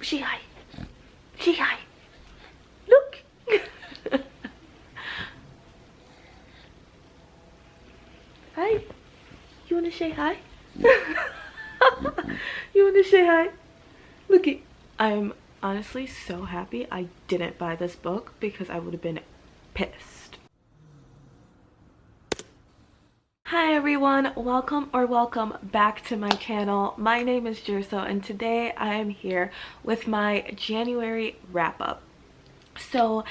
Say hi. Say hi. Look. Hi. You wanna say hi? You wanna say hi? Looky. I'm honestly so happy I didn't buy this book because I would have been pissed. Hi everyone, welcome back to my channel. My name is Jerso and today I am here with my January wrap up. So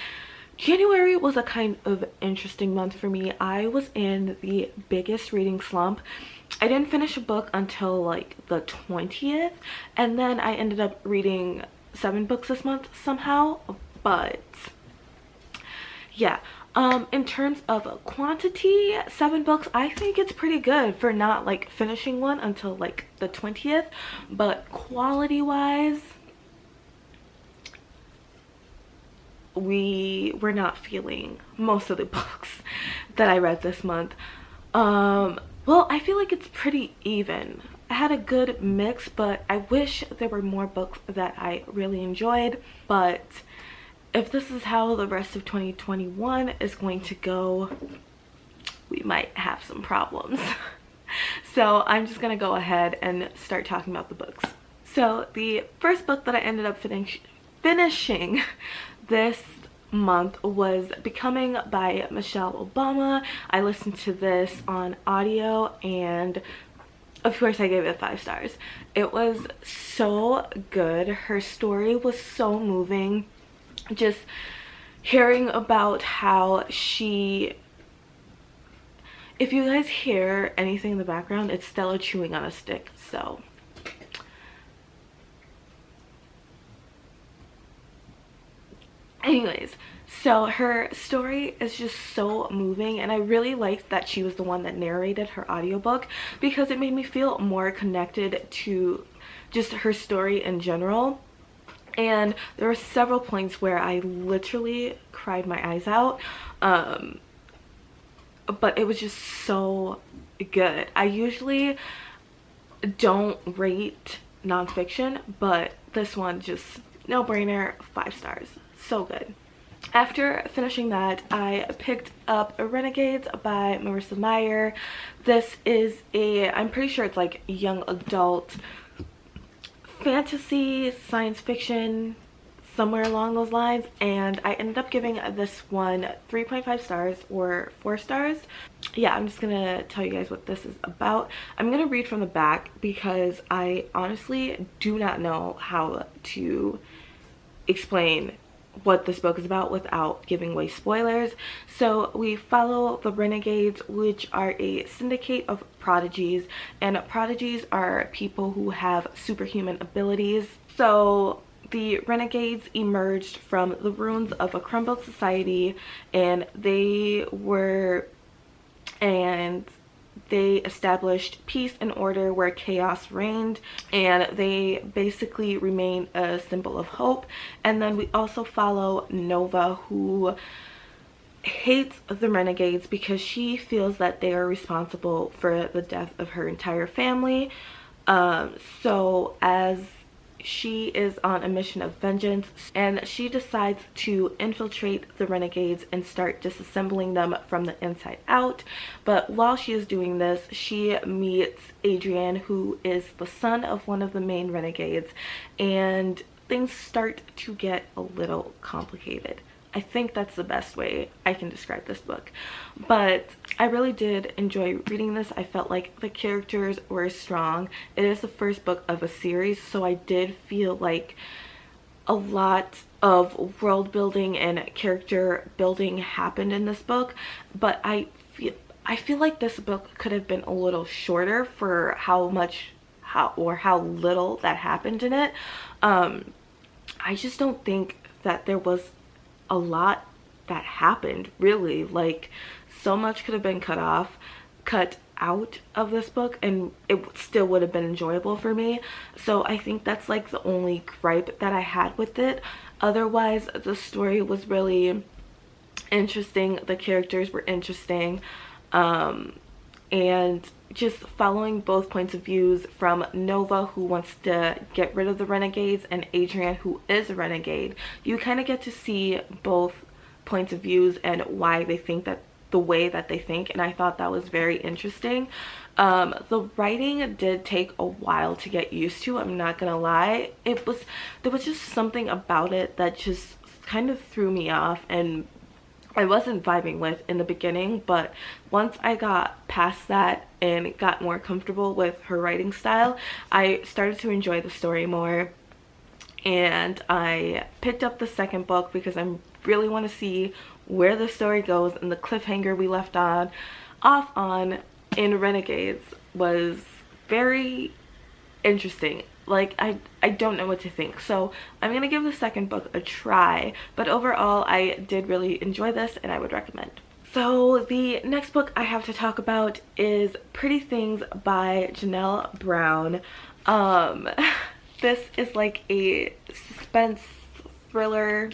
January was a kind of interesting month for me. I was in the biggest reading slump. I didn't finish a book until like the 20th, and then I ended up reading 7 books this month somehow. But yeah, in terms of quantity, 7 books, I think it's pretty good for not like finishing one until like the 20th. But quality wise, we were not feeling most of the books that I read this month. Well, I feel like it's pretty even. I had a good mix, but I wish there were more books that I really enjoyed. But if this is how the rest of 2021 is going to go, we might have some problems. So I'm just gonna go ahead and start talking about the books. So the first book that I ended up finishing this month was Becoming by Michelle Obama. I listened to this on audio and of course I gave it 5 stars. It was so good. Her story was so moving. Just hearing about how she, if you guys hear anything in the background, it's Stella chewing on a stick. So anyways, so her story is just so moving, and I really liked that she was the one that narrated her audiobook because it made me feel more connected to just her story in general. And there were several points where I literally cried my eyes out, but it was just so good. I usually don't rate nonfiction, but this one just no-brainer, 5 stars. So good. After finishing that, I picked up Renegade by Marissa Meyer. This is I'm pretty sure it's like young adult fantasy, science fiction, somewhere along those lines, and I ended up giving this one 3.5 stars or 4 stars. Yeah, I'm just gonna tell you guys what this is about. I'm gonna read from the back because I honestly do not know how to explain what this book is about without giving away spoilers. So we follow the Renegades, which are a syndicate of prodigies, and prodigies are people who have superhuman abilities. So the Renegades emerged from the ruins of a crumbled society, and they established peace and order where chaos reigned, and they basically remain a symbol of hope. And then we also follow Nova, who hates the Renegades because she feels that they are responsible for the death of her entire family. So as she is on a mission of vengeance, and she decides to infiltrate the Renegades and start disassembling them from the inside out. But while she is doing this, she meets Adrian, who is the son of one of the main Renegades, and things start to get a little complicated. I think that's the best way I can describe this book. But I really did enjoy reading this. I felt like the characters were strong. It is the first book of a series, so I did feel like a lot of world building and character building happened in this book. But I feel like this book could have been a little shorter for how little that happened in it. I just don't think that there was a lot that happened, really. Like, so much could have been cut out of this book and it still would have been enjoyable for me. So I think that's like the only gripe that I had with it. Otherwise, the story was really interesting. The characters were interesting. and just following both points of views from Nova, who wants to get rid of the renegades, and Adrian, who is a renegade. You kind of get to see both points of views and why they think that the way that they think, and I thought that was very interesting. The writing did take a while to get used to, I'm not gonna lie. There was just something about it that just kind of threw me off, and I wasn't vibing with in the beginning, but once I got past that and got more comfortable with her writing style, I started to enjoy the story more. And I picked up the second book because I really want to see where the story goes, and the cliffhanger we left off on in Renegades was very interesting. Like, I don't know what to think, so I'm gonna give the second book a try, but overall I did really enjoy this and I would recommend. So the next book I have to talk about is Pretty Things by Janelle Brown. This is like a suspense thriller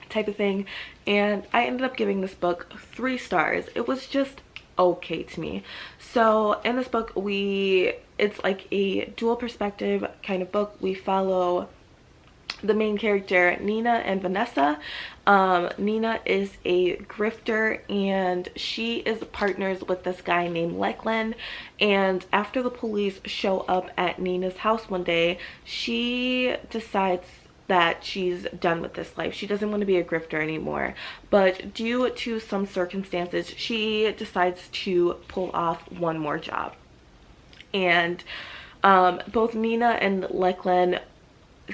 type of thing, and I ended up giving this book 3 stars. It was just okay to me. So in this book, it's like a dual perspective kind of book. We follow the main character, Nina and Vanessa. Nina is a grifter, and she is partners with this guy named Lachlan. And after the police show up at Nina's house one day, she decides that she's done with this life. She doesn't want to be a grifter anymore, but due to some circumstances, she decides to pull off one more job. And both Nina and Lachlan,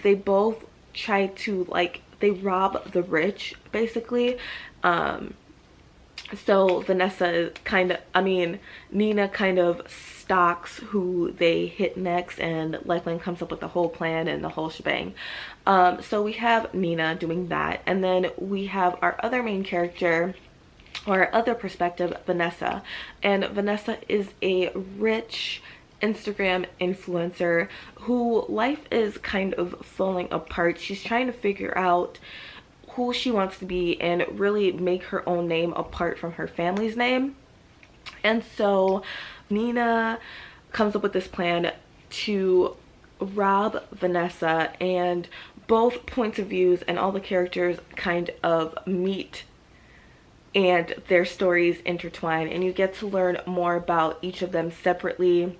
they both try to, like, they rob the rich, basically. So Vanessa Nina kind of stalks who they hit next, and Lachlan comes up with the whole plan and the whole shebang. So we have Nina doing that, and then we have our other main character, or our other perspective, Vanessa. And Vanessa is a rich Instagram influencer who life is kind of falling apart. She's trying to figure out who she wants to be and really make her own name apart from her family's name. And so Nina comes up with this plan to rob Vanessa, and both points of views and all the characters kind of meet and their stories intertwine, and you get to learn more about each of them separately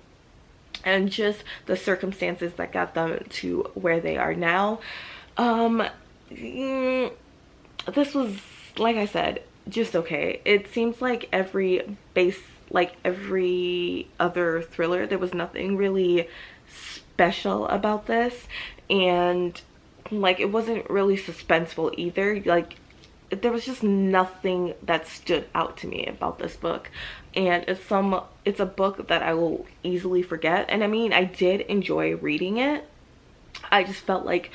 and just the circumstances that got them to where they are now. This was, like I said, just okay. It seems like every other thriller, there was nothing really special about this, and like it wasn't really suspenseful either. Like, there was just nothing that stood out to me about this book, and it's a book that I will easily forget. And I mean, I did enjoy reading it. I just felt like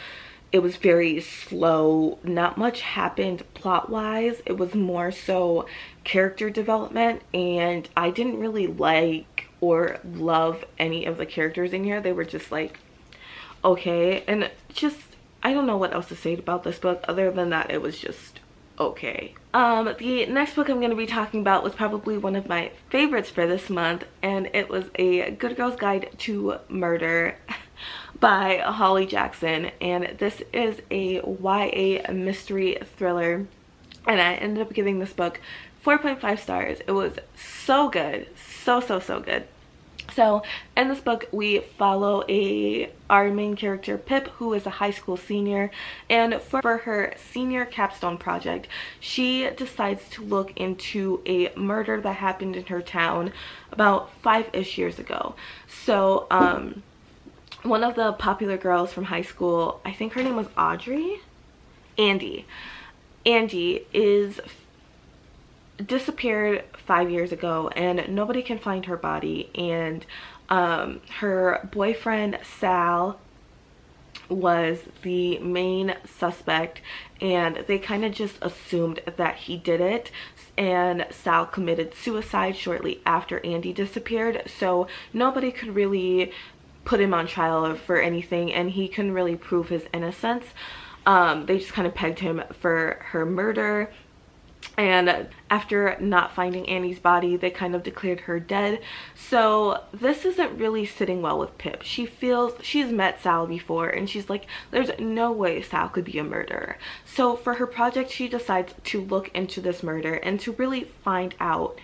it was very slow. Not much happened plot wise. It was more so character development, and I didn't really like or love any of the characters in here. They were just like, okay, and just, I don't know what else to say about this book other than that it was just okay. The next book I'm going to be talking about was probably one of my favorites for this month, and it was A Good Girl's Guide to Murder by Holly Jackson. And this is a YA mystery thriller, and I ended up giving this book 4.5 stars. It was so good, so good. So in this book, we follow our main character, Pip, who is a high school senior, and for her senior capstone project, she decides to look into a murder that happened in her town about 5-ish years ago. So one of the popular girls from high school, I think her name was Andy is disappeared 5 years ago, and nobody can find her body. And her boyfriend Sal was the main suspect, and they kind of just assumed that he did it, and Sal committed suicide shortly after Andy disappeared, so nobody could really put him on trial for anything, and he couldn't really prove his innocence. They just kind of pegged him for her murder. And after not finding Annie's body, they kind of declared her dead. So this isn't really sitting well with Pip. She feels, she's met Sal before and she's like, there's no way Sal could be a murderer. So for her project, she decides to look into this murder and to really find out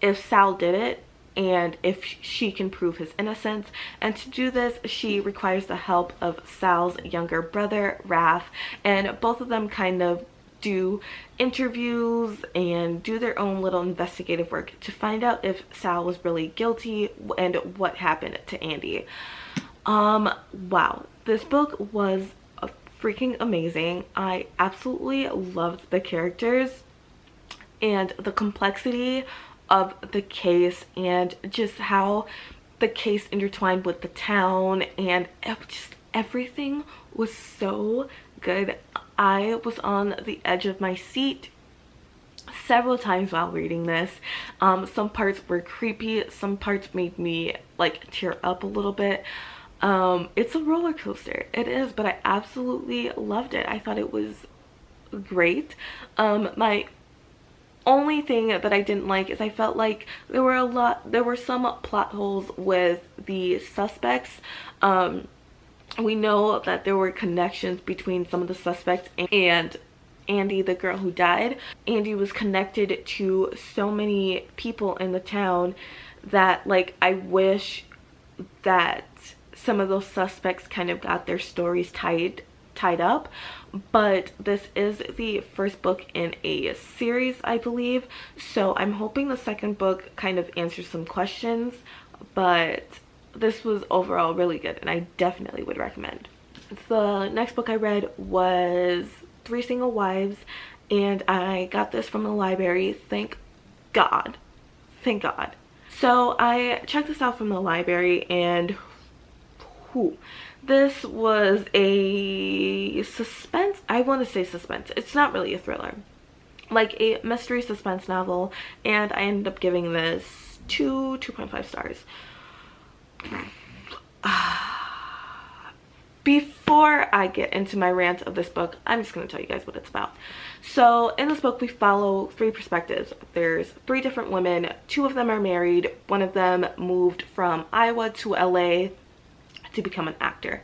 if Sal did it and if she can prove his innocence. And to do this, she requires the help of Sal's younger brother, Raph, and both of them kind of do interviews and do their own little investigative work to find out if Sal was really guilty and what happened to Andy. Wow, this book was freaking amazing. I absolutely loved the characters and the complexity of the case and just how the case intertwined with the town, and just everything was so good. I was on the edge of my seat several times while reading this. Some parts were creepy, some parts made me like tear up a little bit. It's a roller coaster, it is, but I absolutely loved it. I thought it was great. My only thing that I didn't like is I felt like there were some plot holes with the suspects. We know that there were connections between some of the suspects and Andy, the girl who died. Andy was connected to so many people in the town that, like, I wish that some of those suspects kind of got their stories tied up. But this is the first book in a series, I believe, so I'm hoping the second book kind of answers some questions. But this was overall really good and I definitely would recommend. The next book I read was Three Single Wives, and I got this from the library. Thank God. Thank God. So I checked this out from the library, and this was a suspense. I want to say suspense. It's not really a thriller. Like a mystery suspense novel, and I ended up giving this 2.5 stars. Before I get into my rant of this book, I'm just going to tell you guys what it's about. So in this book we follow three perspectives. There's three different women. Two of them are married. One of them moved from Iowa to LA to become an actor.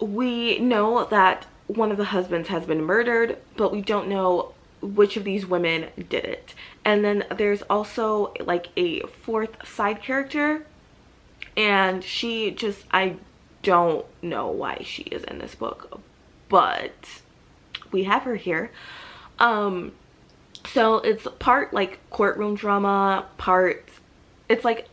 We know that one of the husbands has been murdered, but we don't know which of these women did it. And then there's also like a fourth side character, and she just, I don't know why she is in this book, but we have her here. So it's part like courtroom drama, part, it's like,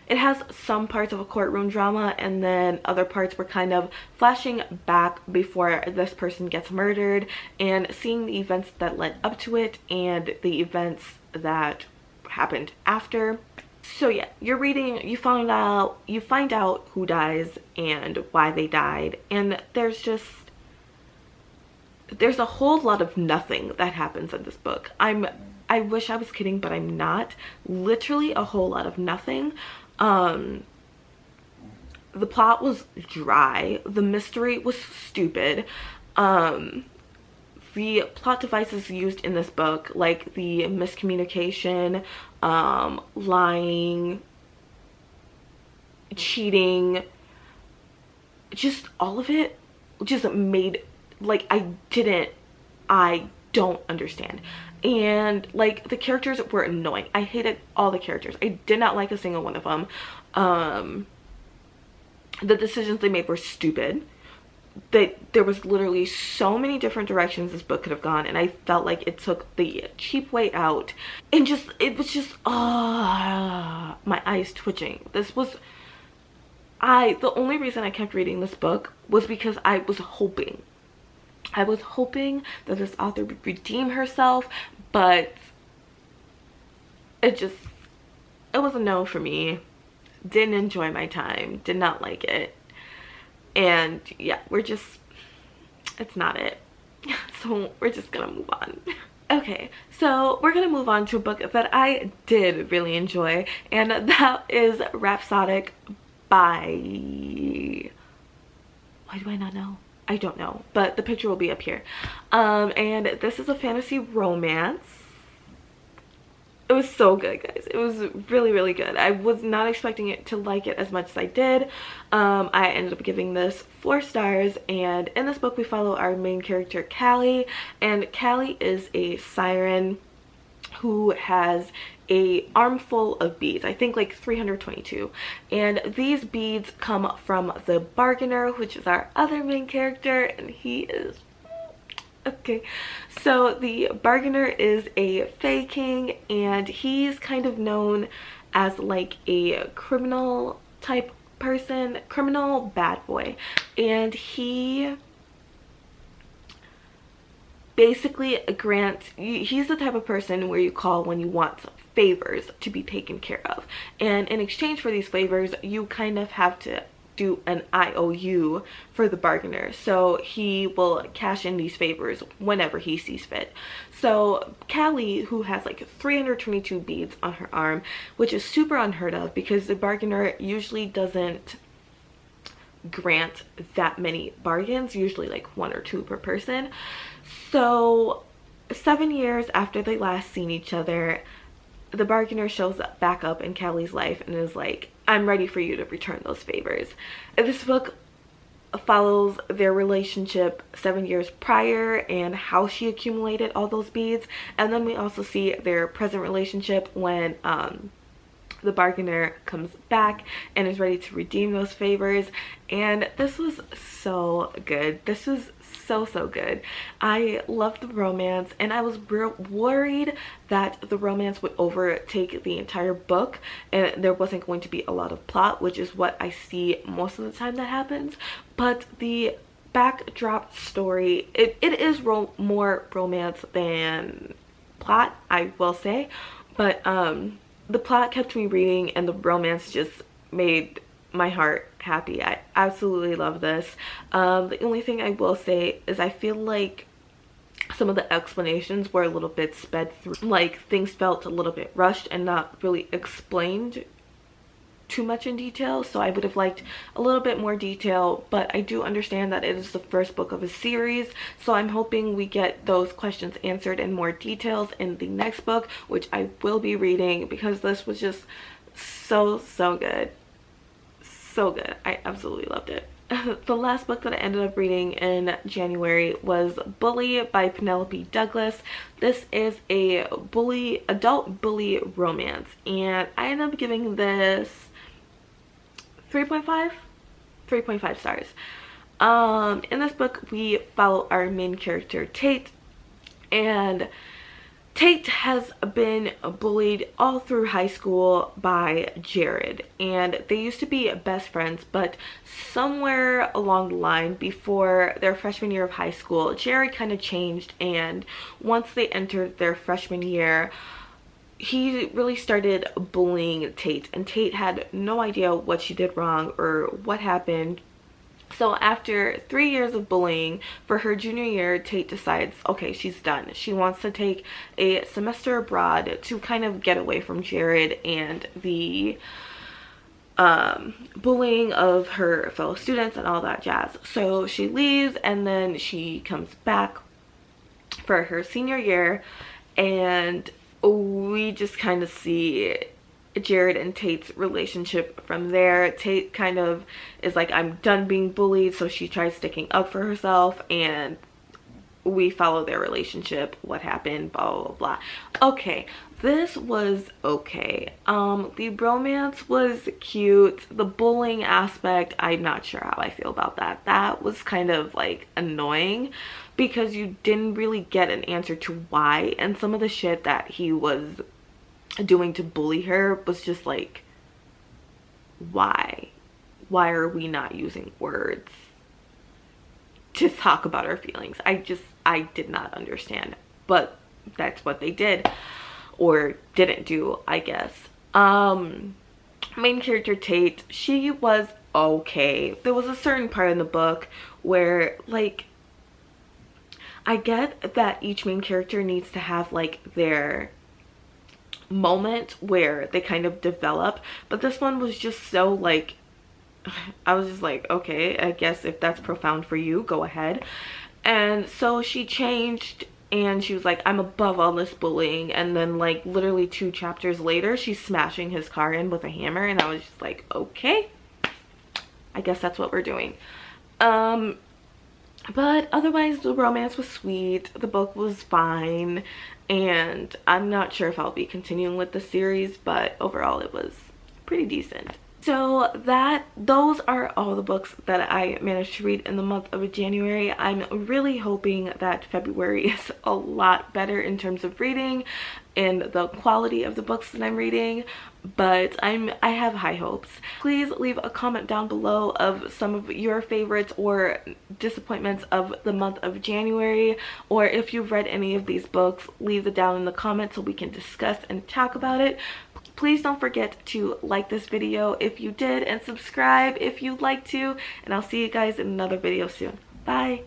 it has some parts of a courtroom drama, and then other parts were kind of flashing back before this person gets murdered and seeing the events that led up to it and the events that happened after. So yeah, you're reading, you find out who dies and why they died, and there's a whole lot of nothing that happens in this book. I wish I was kidding, but I'm not. Literally a whole lot of nothing. The plot was dry. The mystery was stupid. The plot devices used in this book, like the miscommunication, lying, cheating, just all of it just made, like, I don't understand. And like the characters were annoying. I hated all the characters. I did not like a single one of them. The decisions they made were stupid. There was literally so many different directions this book could have gone, and I felt like it took the cheap way out, and it was just my eyes twitching. The only reason I kept reading this book was because I was hoping that this author would redeem herself, but it was a no for me. Didn't enjoy my time, did not like it. And yeah, it's not it. So we're just gonna move on. Okay, so we're gonna move on to a book that I did really enjoy, and that is Rapsonic by, why do I not know? I don't know, but the picture will be up here. And this is a fantasy romance. It was so good, guys. It was really, really good. I was not expecting it to like it as much as I did. I ended up giving this 4 stars, and in this book we follow our main character Callie, and Callie is a siren who has a armful of beads. I think like 322, and these beads come from the bargainer, which is our other main character, and he is okay. So the bargainer is a fae king, and he's kind of known as like a criminal type person, criminal bad boy, and he basically grants, he's the type of person where you call when you want favors to be taken care of, and in exchange for these favors you kind of have to do an IOU for the bargainer, so he will cash in these favors whenever he sees fit. So Callie, who has like 322 beads on her arm, which is super unheard of because the bargainer usually doesn't grant that many bargains, usually like 1 or 2 per person. So 7 years after they last seen each other, the bargainer shows back up in Callie's life and is like, I'm ready for you to return those favors. And this book follows their relationship 7 years prior and how she accumulated all those beads, and then we also see their present relationship when the bargainer comes back and is ready to redeem those favors. And this was so good. This was so good. I loved the romance, and I was worried that the romance would overtake the entire book and there wasn't going to be a lot of plot, which is what I see most of the time that happens. But the backdrop story, it is more romance than plot, I will say, but the plot kept me reading and the romance just made my heart happy. I absolutely love this. The only thing I will say is I feel like some of the explanations were a little bit sped through, like things felt a little bit rushed and not really explained too much in detail, so I would have liked a little bit more detail. But I do understand that it is the first book of a series, so I'm hoping we get those questions answered in more details in the next book, which I will be reading, because this was just so good. So good. I absolutely loved it. The last book that I ended up reading in January was Bully by Penelope Douglas. This is a adult bully romance, and I ended up giving this 3.5 stars. In this book we follow our main character Tate, and Tate has been bullied all through high school by Jared, and they used to be best friends, but somewhere along the line before their freshman year of high school, Jared kind of changed, and once they entered their freshman year, he really started bullying Tate, and Tate had no idea what she did wrong or what happened. So after 3 years of bullying, for her junior year, Tate decides, okay, she's done. She wants to take a semester abroad to kind of get away from Jared and the bullying of her fellow students and all that jazz. So she leaves, and then she comes back for her senior year, and we just kind of see Jared and Tate's relationship from there. Tate kind of is like, I'm done being bullied, so she tries sticking up for herself, and we follow their relationship, what happened, blah blah blah. Okay, this was okay. The romance was cute. The bullying aspect, I'm not sure how I feel about that. That was kind of like annoying because you didn't really get an answer to why, and some of the shit that he was doing to bully her was just like, why are we not using words to talk about our feelings? I did not understand, but that's what they did or didn't do, I guess. Main character Tate, she was okay. There was a certain part in the book where, like, I get that each main character needs to have like their moment where they kind of develop, but this one was just so like I was just like, okay, I guess if that's profound for you, go ahead. And so she changed and she was like, I'm above all this bullying. And then like literally 2 chapters later, she's smashing his car in with a hammer. And I was just like, okay, I guess that's what we're doing. But otherwise the romance was sweet, the book was fine, and I'm not sure if I'll be continuing with the series, but overall it was pretty decent. So those are all the books that I managed to read in the month of January. I'm really hoping that February is a lot better in terms of reading and the quality of the books that I'm reading, but I have high hopes. Please leave a comment down below of some of your favorites or disappointments of the month of January, or if you've read any of these books, leave it down in the comments so we can discuss and talk about it. Please don't forget to like this video if you did, and subscribe if you'd like to, and I'll see you guys in another video soon. Bye!